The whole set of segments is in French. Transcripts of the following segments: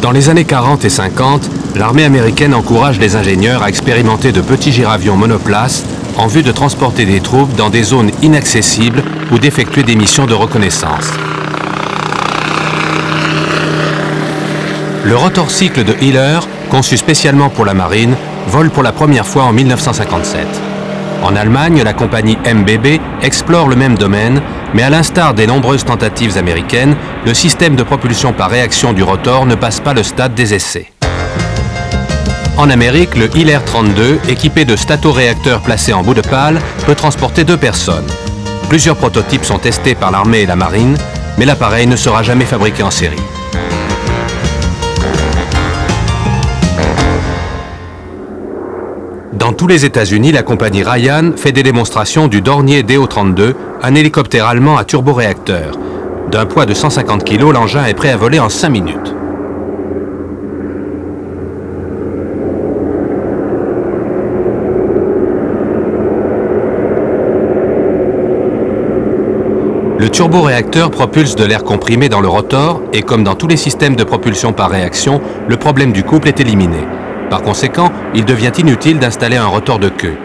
Dans les années 40 et 50, l'armée américaine encourage les ingénieurs à expérimenter de petits gyravions monoplaces en vue de transporter des troupes dans des zones inaccessibles ou d'effectuer des missions de reconnaissance. Le rotorcycle de Hiller, conçu spécialement pour la marine, vole pour la première fois en 1957. En Allemagne, la compagnie MBB explore le même domaine, mais à l'instar des nombreuses tentatives américaines, le système de propulsion par réaction du rotor ne passe pas le stade des essais. En Amérique, le Hiller 32, équipé de statoréacteurs placés en bout de pale, peut transporter 2 personnes. Plusieurs prototypes sont testés par l'armée et la marine, mais l'appareil ne sera jamais fabriqué en série. Dans tous les États-Unis, la compagnie Ryan fait des démonstrations du Dornier DO-32, un hélicoptère allemand à turboréacteur. D'un poids de 150 kg, l'engin est prêt à voler en 5 minutes. Le turboréacteur propulse de l'air comprimé dans le rotor et comme dans tous les systèmes de propulsion par réaction, le problème du couple est éliminé. Par conséquent, il devient inutile d'installer un rotor de queue.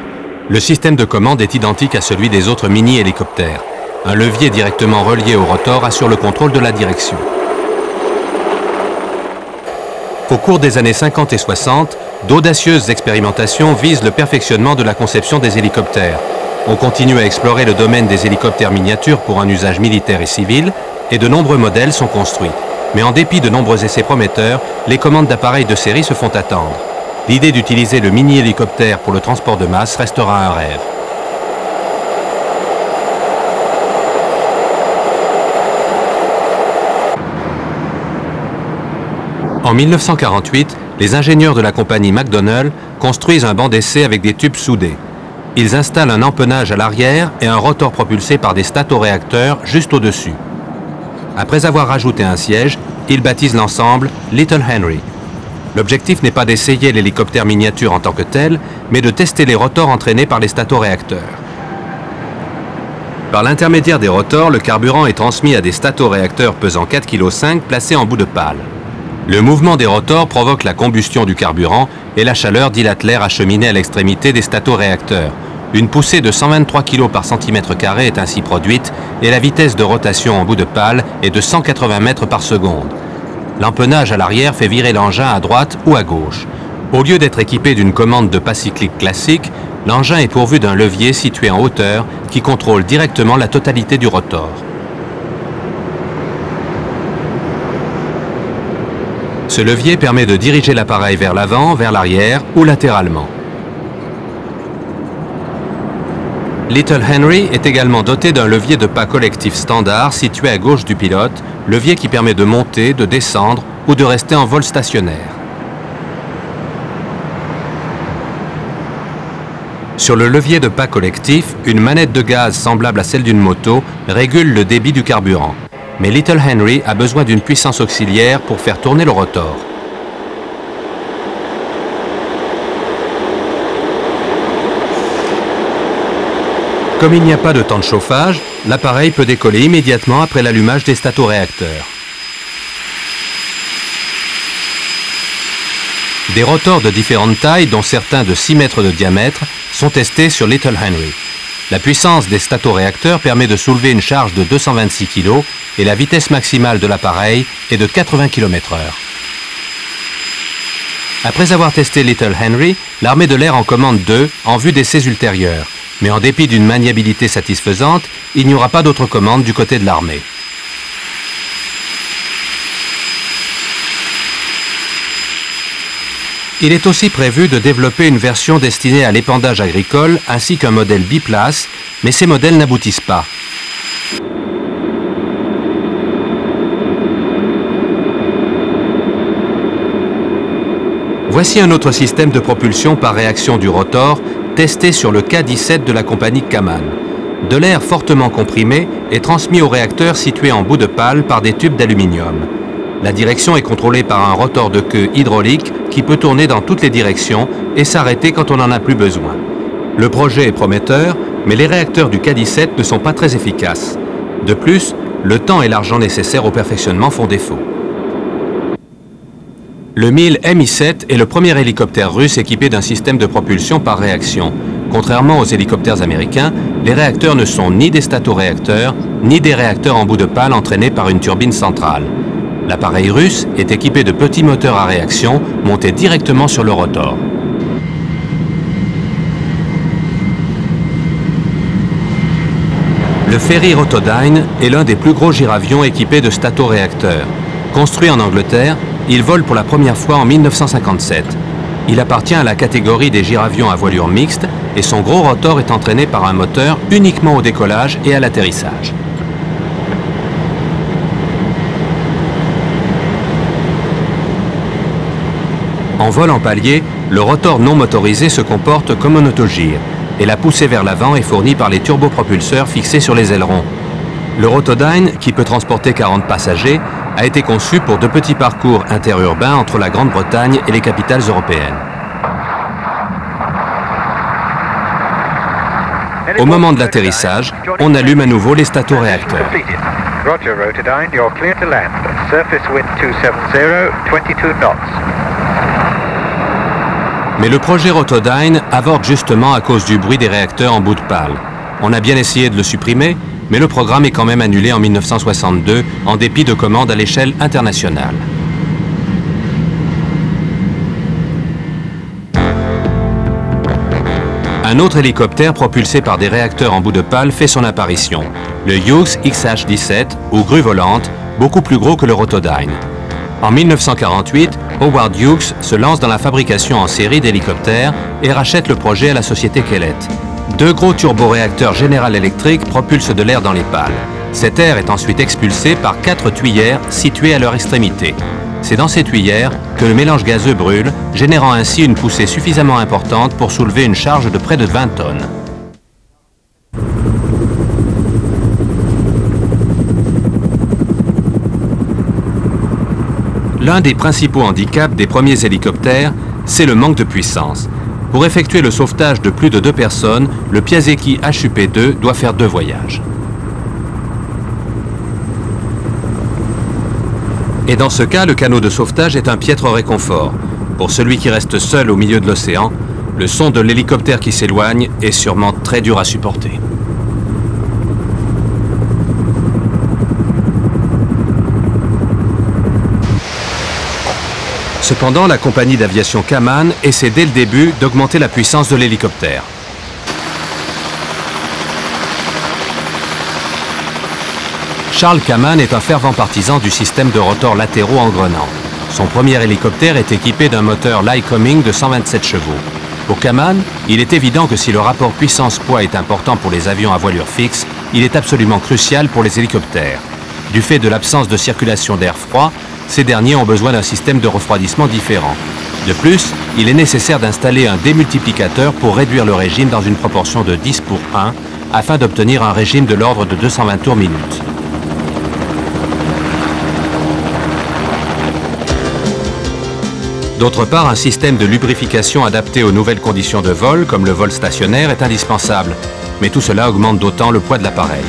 Le système de commande est identique à celui des autres mini-hélicoptères. Un levier directement relié au rotor assure le contrôle de la direction. Au cours des années 50 et 60, d'audacieuses expérimentations visent le perfectionnement de la conception des hélicoptères. On continue à explorer le domaine des hélicoptères miniatures pour un usage militaire et civil, et de nombreux modèles sont construits. Mais en dépit de nombreux essais prometteurs, les commandes d'appareils de série se font attendre. L'idée d'utiliser le mini-hélicoptère pour le transport de masse restera un rêve. En 1948, les ingénieurs de la compagnie McDonnell construisent un banc d'essai avec des tubes soudés. Ils installent un empennage à l'arrière et un rotor propulsé par des statoréacteurs juste au-dessus. Après avoir rajouté un siège, ils baptisent l'ensemble Little Henry. L'objectif n'est pas d'essayer l'hélicoptère miniature en tant que tel, mais de tester les rotors entraînés par les statoréacteurs. Par l'intermédiaire des rotors, le carburant est transmis à des statoréacteurs pesant 4,5 kg placés en bout de pale. Le mouvement des rotors provoque la combustion du carburant et la chaleur dilate l'air acheminé à l'extrémité des statoréacteurs. Une poussée de 123 kg par cm² est ainsi produite et la vitesse de rotation en bout de pale est de 180 mètres par seconde. L'empennage à l'arrière fait virer l'engin à droite ou à gauche. Au lieu d'être équipé d'une commande de pas cyclique classique, l'engin est pourvu d'un levier situé en hauteur qui contrôle directement la totalité du rotor. Ce levier permet de diriger l'appareil vers l'avant, vers l'arrière ou latéralement. Little Henry est également doté d'un levier de pas collectif standard situé à gauche du pilote, levier qui permet de monter, de descendre ou de rester en vol stationnaire. Sur le levier de pas collectif, une manette de gaz semblable à celle d'une moto régule le débit du carburant. Mais Little Henry a besoin d'une puissance auxiliaire pour faire tourner le rotor. Comme il n'y a pas de temps de chauffage, l'appareil peut décoller immédiatement après l'allumage des statoréacteurs. Des rotors de différentes tailles, dont certains de 6 mètres de diamètre, sont testés sur Little Henry. La puissance des statoréacteurs permet de soulever une charge de 226 kg et la vitesse maximale de l'appareil est de 80 km/h. Après avoir testé Little Henry, l'armée de l'air en commande 2 en vue d'essais ultérieurs. Mais en dépit d'une maniabilité satisfaisante, il n'y aura pas d'autres commandes du côté de l'armée. Il est aussi prévu de développer une version destinée à l'épandage agricole ainsi qu'un modèle biplace, mais ces modèles n'aboutissent pas. Voici un autre système de propulsion par réaction du rotor testé sur le K-17 de la compagnie Kaman. De l'air fortement comprimé est transmis au réacteur situé en bout de pale par des tubes d'aluminium. La direction est contrôlée par un rotor de queue hydraulique qui peut tourner dans toutes les directions et s'arrêter quand on n'en a plus besoin. Le projet est prometteur, mais les réacteurs du K-17 ne sont pas très efficaces. De plus, le temps et l'argent nécessaires au perfectionnement font défaut. Le Mil Mi-7 est le premier hélicoptère russe équipé d'un système de propulsion par réaction. Contrairement aux hélicoptères américains, les réacteurs ne sont ni des statoréacteurs, ni des réacteurs en bout de pale entraînés par une turbine centrale. L'appareil russe est équipé de petits moteurs à réaction montés directement sur le rotor. Le Ferry Rotodyne est l'un des plus gros giravions équipés de statoréacteurs. Construit en Angleterre, il vole pour la première fois en 1957. Il appartient à la catégorie des giravions à voilure mixte et son gros rotor est entraîné par un moteur uniquement au décollage et à l'atterrissage. En vol en palier, le rotor non motorisé se comporte comme un autogire et la poussée vers l'avant est fournie par les turbopropulseurs fixés sur les ailerons. Le Rotodyne, qui peut transporter 40 passagers, a été conçu pour de petits parcours interurbains entre la Grande-Bretagne et les capitales européennes. Au moment de l'atterrissage, on allume à nouveau les statoréacteurs. Roger, Rotodyne, you're clear to land. Surface wind 270, 22 knots. Mais le projet Rotodyne avorte justement à cause du bruit des réacteurs en bout de pale. On a bien essayé de le supprimer, mais le programme est quand même annulé en 1962 en dépit de commandes à l'échelle internationale. Un autre hélicoptère propulsé par des réacteurs en bout de pale fait son apparition, le Hughes XH-17 ou grue volante, beaucoup plus gros que le Rotodyne. En 1948, Howard Hughes se lance dans la fabrication en série d'hélicoptères et rachète le projet à la société Kellett. Deux gros turboréacteurs General Electric propulsent de l'air dans les pales. Cet air est ensuite expulsé par 4 tuyères situées à leur extrémité. C'est dans ces tuyères que le mélange gazeux brûle, générant ainsi une poussée suffisamment importante pour soulever une charge de près de 20 tonnes. L'un des principaux handicaps des premiers hélicoptères, c'est le manque de puissance. Pour effectuer le sauvetage de plus de 2 personnes, le Piasecki HUP-2 doit faire 2 voyages. Et dans ce cas, le canot de sauvetage est un piètre réconfort. Pour celui qui reste seul au milieu de l'océan, le son de l'hélicoptère qui s'éloigne est sûrement très dur à supporter. Cependant, la compagnie d'aviation Kaman essaie dès le début d'augmenter la puissance de l'hélicoptère. Charles Kaman est un fervent partisan du système de rotors latéraux engrenants. Son premier hélicoptère est équipé d'un moteur Lycoming de 127 chevaux. Pour Kaman, il est évident que si le rapport puissance-poids est important pour les avions à voilure fixe, il est absolument crucial pour les hélicoptères. Du fait de l'absence de circulation d'air froid, ces derniers ont besoin d'un système de refroidissement différent. De plus, il est nécessaire d'installer un démultiplicateur pour réduire le régime dans une proportion de 10 pour 1 afin d'obtenir un régime de l'ordre de 220 tours minute. D'autre part, un système de lubrification adapté aux nouvelles conditions de vol, comme le vol stationnaire, est indispensable. Mais tout cela augmente d'autant le poids de l'appareil.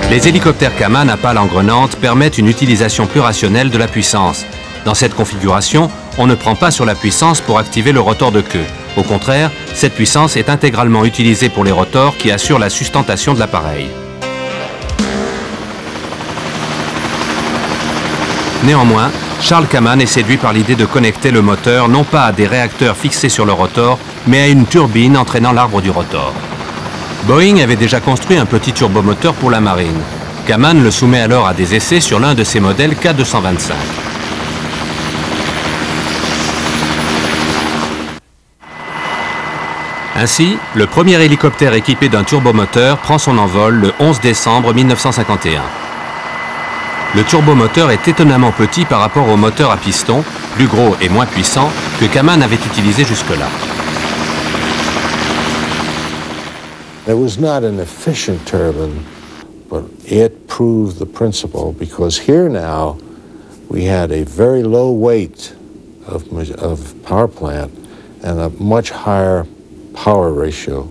Les hélicoptères Kaman à pale engrenante permettent une utilisation plus rationnelle de la puissance. Dans cette configuration, on ne prend pas sur la puissance pour activer le rotor de queue. Au contraire, cette puissance est intégralement utilisée pour les rotors qui assurent la sustentation de l'appareil. Néanmoins, Charles Kaman est séduit par l'idée de connecter le moteur non pas à des réacteurs fixés sur le rotor, mais à une turbine entraînant l'arbre du rotor. Boeing avait déjà construit un petit turbomoteur pour la marine. Kaman le soumet alors à des essais sur l'un de ses modèles K225. Ainsi, le premier hélicoptère équipé d'un turbomoteur prend son envol le 11 décembre 1951. Le turbomoteur est étonnamment petit par rapport au moteur à piston, plus gros et moins puissant, que Kaman avait utilisé jusque-là. It was not an efficient turbine, but it proved the principle because here now we had a very low weight of power plant and a much higher power ratio.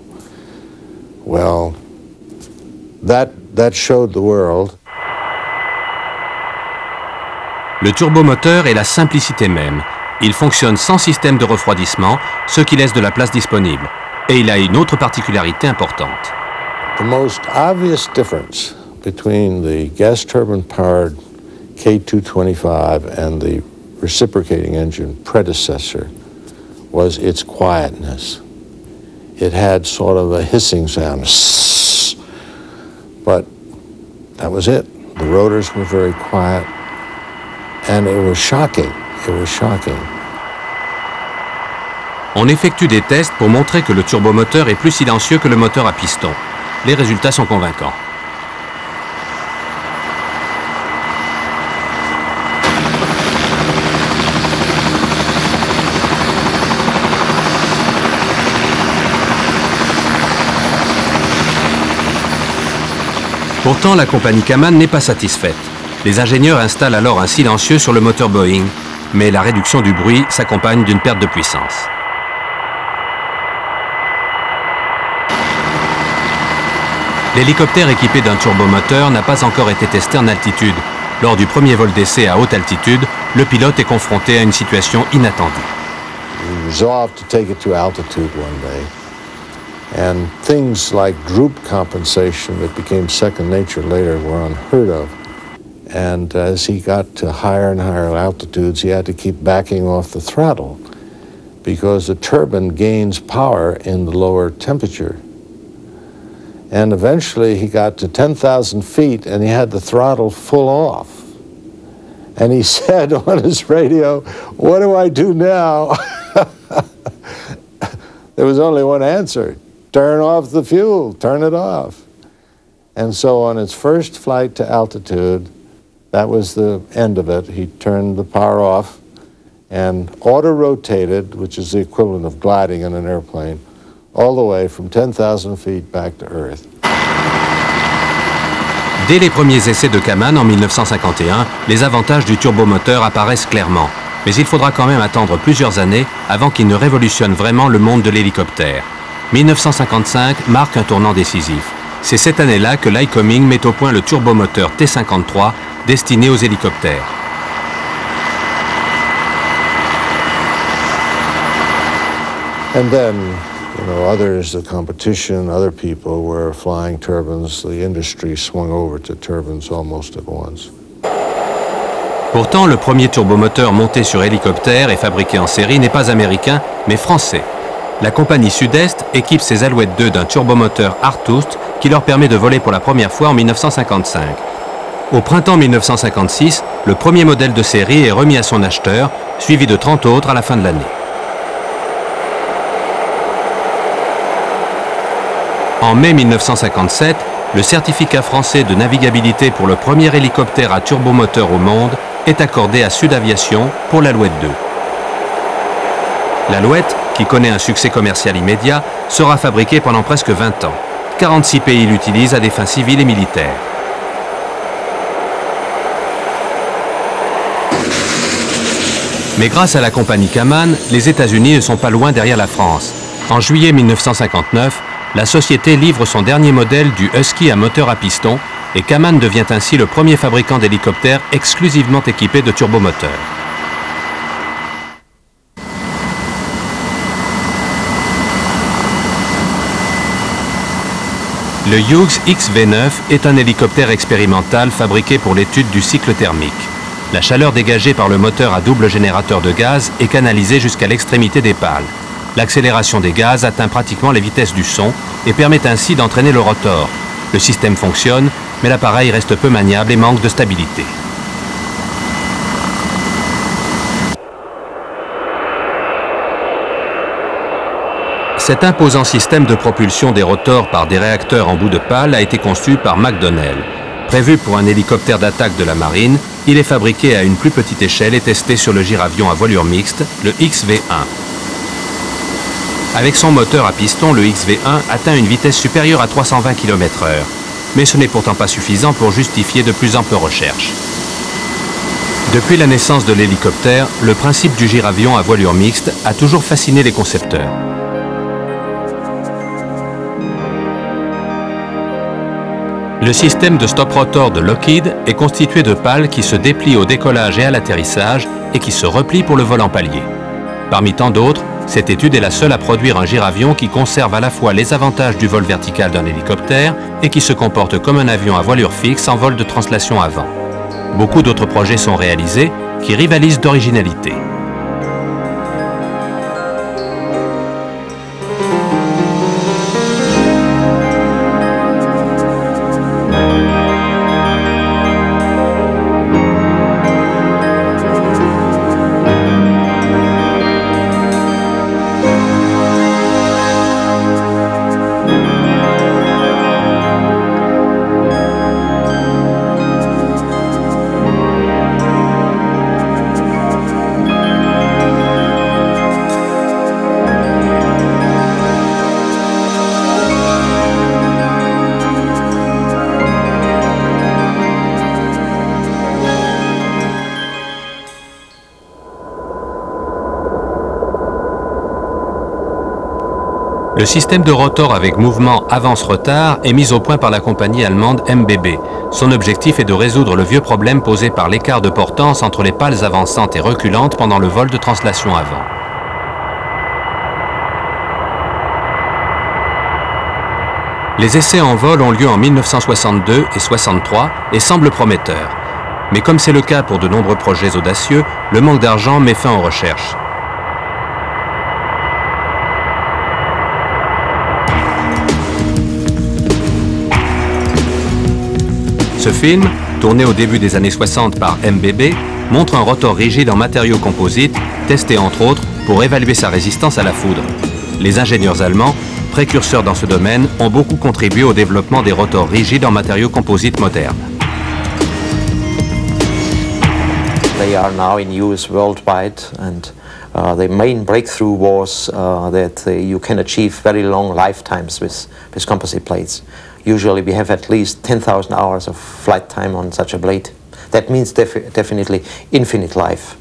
Well, that showed the world. Le turbomoteur est la simplicité même. Il fonctionne sans système de refroidissement, ce qui laisse de la place disponible. Et il a une autre particularité importante. The most obvious difference between the gas turbine-powered K225 and the reciprocating engine predecessor was its quietness. It had sort of a hissing sound, but that was it. The rotors were very quiet, and it was shocking. It was shocking. On effectue des tests pour montrer que le turbomoteur est plus silencieux que le moteur à piston. Les résultats sont convaincants. Pourtant, la compagnie Kaman n'est pas satisfaite. Les ingénieurs installent alors un silencieux sur le moteur Boeing, mais la réduction du bruit s'accompagne d'une perte de puissance. L'hélicoptère équipé d'un turbomoteur n'a pas encore été testé en altitude. Lors du premier vol d'essai à haute altitude, le pilote est confronté à une situation inattendue. We resolved to take it to altitude one day. And things like droop compensation that became second nature later were unheard of. And as he got to higher and higher altitudes, he had to keep backing off the throttle because the turbine gains power in the lower temperature. And eventually he got to 10,000 feet and he had the throttle full off. And he said on his radio, "What do I do now?" There was only one answer. Turn off the fuel, turn it off. And so on its first flight to altitude, that was the end of it. He turned the power off and auto-rotated, which is the equivalent of gliding in an airplane, all the way from 10,000 feet back to Earth. Dès les premiers essais de Kaman en 1951, les avantages du turbomoteur apparaissent clairement. Mais il faudra quand même attendre plusieurs années avant qu'il ne révolutionne vraiment le monde de l'hélicoptère. 1955 marque un tournant décisif. C'est cette année-là que Lycoming met au point le turbomoteur T-53 destiné aux hélicoptères. And then, others, the competition, other people were flying turbines. The industry swung over to turbines almost at once. Pourtant, le premier turbomoteur monté sur hélicoptère et fabriqué en série n'est pas américain, mais français. La compagnie Sud-Est équipe ses Alouettes 2 d'un turbomoteur Artust qui leur permet de voler pour la première fois en 1955. Au printemps 1956, le premier modèle de série est remis à son acheteur, suivi de 30 autres à la fin de l'année. En mai 1957, le certificat français de navigabilité pour le premier hélicoptère à turbomoteur au monde est accordé à Sud Aviation pour l'Alouette 2. L'Alouette, qui connaît un succès commercial immédiat, sera fabriquée pendant presque 20 ans. 46 pays l'utilisent à des fins civiles et militaires. Mais grâce à la compagnie Kaman, les États-Unis ne sont pas loin derrière la France. En juillet 1959, la société livre son dernier modèle du Husky à moteur à piston et Kaman devient ainsi le premier fabricant d'hélicoptères exclusivement équipé de turbomoteurs. Le Hughes XV9 est un hélicoptère expérimental fabriqué pour l'étude du cycle thermique. La chaleur dégagée par le moteur à double générateur de gaz est canalisée jusqu'à l'extrémité des pales. L'accélération des gaz atteint pratiquement les vitesses du son et permet ainsi d'entraîner le rotor. Le système fonctionne, mais l'appareil reste peu maniable et manque de stabilité. Cet imposant système de propulsion des rotors par des réacteurs en bout de pale a été conçu par McDonnell. Prévu pour un hélicoptère d'attaque de la marine, il est fabriqué à une plus petite échelle et testé sur le giravion à voilure mixte, le XV1. Avec son moteur à piston, le XV1 atteint une vitesse supérieure à 320 km/h. Mais ce n'est pourtant pas suffisant pour justifier de plus amples recherches. Depuis la naissance de l'hélicoptère, le principe du giravion à voilure mixte a toujours fasciné les concepteurs. Le système de stop-rotor de Lockheed est constitué de pales qui se déplient au décollage et à l'atterrissage et qui se replient pour le vol en palier. Parmi tant d'autres, cette étude est la seule à produire un giravion qui conserve à la fois les avantages du vol vertical d'un hélicoptère et qui se comporte comme un avion à voilure fixe en vol de translation avant. Beaucoup d'autres projets sont réalisés qui rivalisent d'originalité. Le système de rotor avec mouvement avance-retard est mis au point par la compagnie allemande MBB. Son objectif est de résoudre le vieux problème posé par l'écart de portance entre les pales avançantes et reculantes pendant le vol de translation avant. Les essais en vol ont lieu en 1962 et 63 et semblent prometteurs. Mais comme c'est le cas pour de nombreux projets audacieux, le manque d'argent met fin aux recherches. Ce film, tourné au début des années 60 par MBB, montre un rotor rigide en matériaux composites, testé entre autres pour évaluer sa résistance à la foudre. Les ingénieurs allemands, précurseurs dans ce domaine, ont beaucoup contribué au développement des rotors rigides en matériaux composites modernes. They are now in use worldwide, and the main breakthrough was that you can achieve very long lifetimes with composite plates. Usually we have at least 10,000 hours of flight time on such a blade. That means definitely infinite life.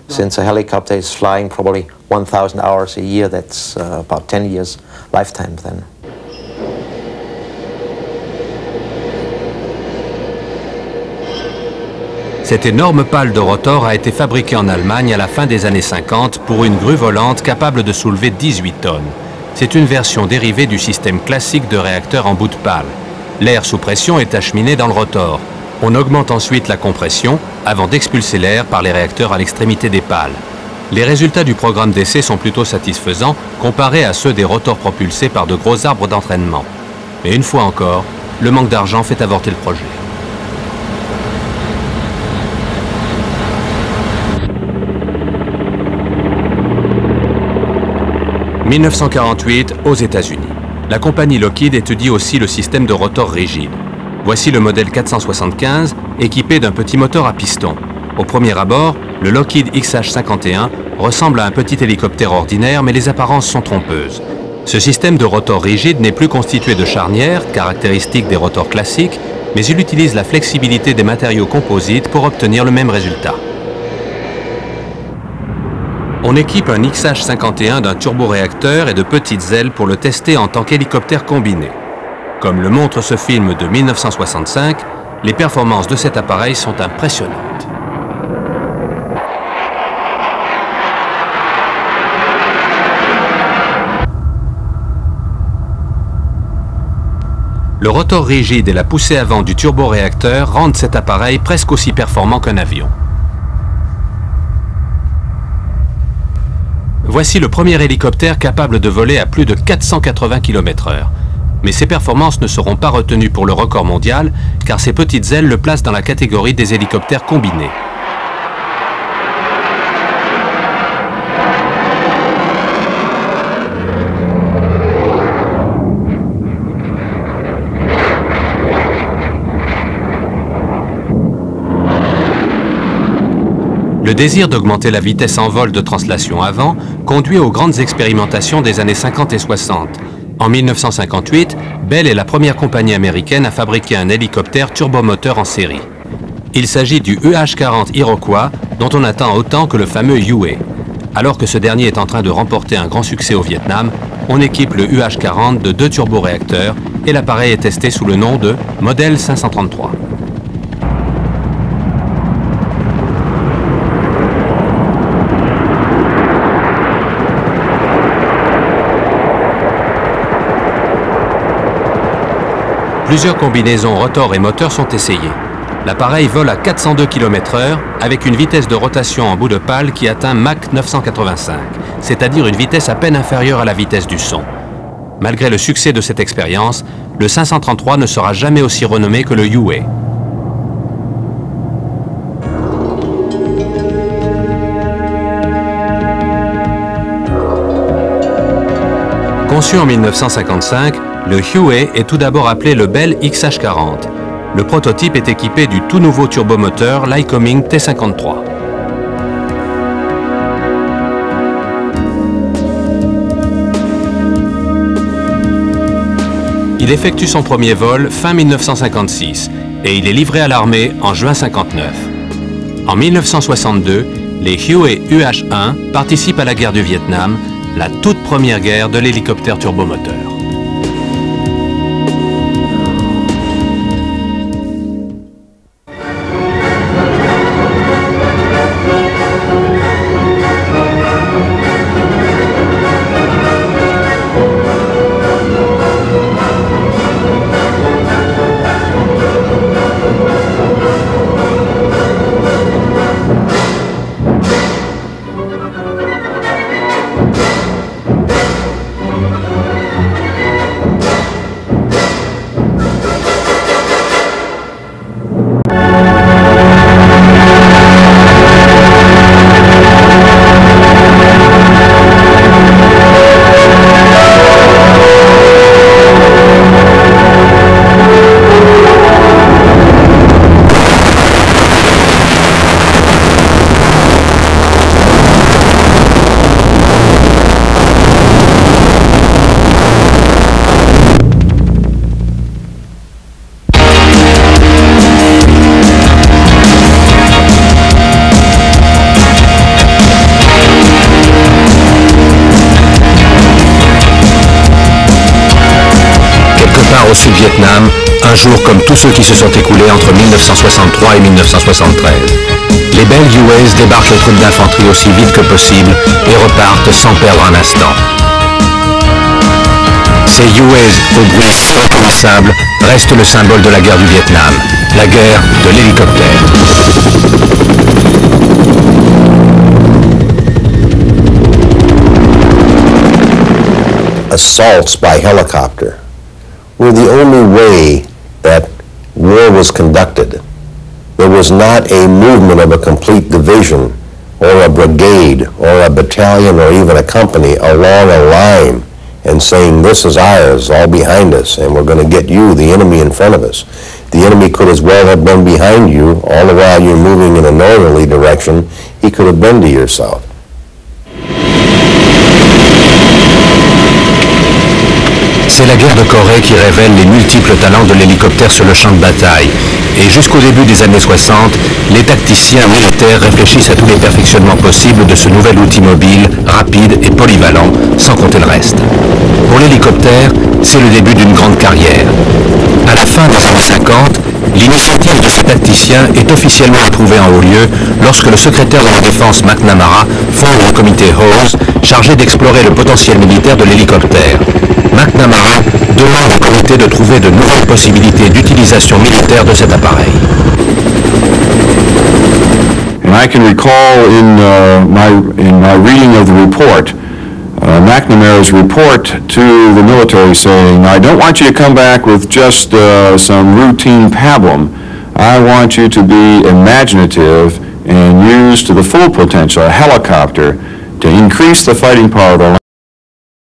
Since a helicopter is flying probably 1,000 hours a year, that's about 10 years lifetime then. Cette énorme pale de rotor a été fabriquée en Allemagne à la fin des années 50 pour une grue volante capable de soulever 18 tonnes. C'est une version dérivée du système classique de réacteur en bout de pale. L'air sous pression est acheminé dans le rotor. On augmente ensuite la compression avant d'expulser l'air par les réacteurs à l'extrémité des pales. Les résultats du programme d'essai sont plutôt satisfaisants comparés à ceux des rotors propulsés par de gros arbres d'entraînement. Mais une fois encore, le manque d'argent fait avorter le projet. « 1948 aux États-Unis. La compagnie Lockheed étudie aussi le système de rotor rigide. Voici le modèle 475, équipé d'un petit moteur à piston. Au premier abord, le Lockheed XH-51 ressemble à un petit hélicoptère ordinaire, mais les apparences sont trompeuses. Ce système de rotor rigide n'est plus constitué de charnières, caractéristique des rotors classiques, mais il utilise la flexibilité des matériaux composites pour obtenir le même résultat. On équipe un XH-51 d'un turboréacteur et de petites ailes pour le tester en tant qu'hélicoptère combiné. Comme le montre ce film de 1965, les performances de cet appareil sont impressionnantes. Le rotor rigide et la poussée avant du turboréacteur rendent cet appareil presque aussi performant qu'un avion. Voici le premier hélicoptère capable de voler à plus de 480 km/h. Mais ses performances ne seront pas retenues pour le record mondial, car ses petites ailes le placent dans la catégorie des hélicoptères combinés. Le désir d'augmenter la vitesse en vol de translation avant conduit aux grandes expérimentations des années 50 et 60. En 1958, Bell est la première compagnie américaine à fabriquer un hélicoptère turbomoteur en série. Il s'agit du UH-40 Iroquois, dont on attend autant que le fameux UA. Alors que ce dernier est en train de remporter un grand succès au Vietnam, on équipe le UH-40 de 2 turboréacteurs et l'appareil est testé sous le nom de modèle 533. Plusieurs combinaisons rotor et moteur sont essayées. L'appareil vole à 402 km/h avec une vitesse de rotation en bout de pale qui atteint Mach 985, c'est-à-dire une vitesse à peine inférieure à la vitesse du son. Malgré le succès de cette expérience, le 533 ne sera jamais aussi renommé que le UA. Conçu en 1955, le Huey est tout d'abord appelé le Bell XH-40. Le prototype est équipé du tout nouveau turbomoteur Lycoming T53. Il effectue son premier vol fin 1956 et il est livré à l'armée en juin 1959. En 1962, les Huey UH-1 participent à la guerre du Vietnam, la toute première guerre de l'hélicoptère turbomoteur. Au Sud-Vietnam, un jour comme tous ceux qui se sont écoulés entre 1963 et 1973. Les belles UAs débarquent les troupes d'infanterie aussi vite que possible et repartent sans perdre un instant. Ces UAs au bruit irreconnaissable restent le symbole de la guerre du Vietnam, la guerre de l'hélicoptère. Assaults by helicopter were the only way that war was conducted. There was not a movement of a complete division or a brigade or a battalion or even a company along a line and saying, this is ours, all behind us, and we're going to get you, the enemy, in front of us. The enemy could as well have been behind you all the while you're moving in a northerly direction. He could have been to your south. C'est la guerre de Corée qui révèle les multiples talents de l'hélicoptère sur le champ de bataille. Et jusqu'au début des années 60, les tacticiens militaires réfléchissent à tous les perfectionnements possibles de ce nouvel outil mobile, rapide et polyvalent, sans compter le reste. Pour l'hélicoptère, c'est le début d'une grande carrière. À la fin des années 50, l'initiative de ces tacticiens est officiellement approuvée en haut lieu lorsque le secrétaire de la Défense McNamara fonde le comité Hawes, chargé d'explorer le potentiel militaire de l'hélicoptère. McNamara demande au comité de trouver de nouvelles possibilités d'utilisation militaire de cet appareil. And I can recall in my reading of the report, McNamara's report to the military saying, I don't want you to come back with just some routine pablum. I want you to be imaginative and use to the full potential a helicopter to increase the fighting power of the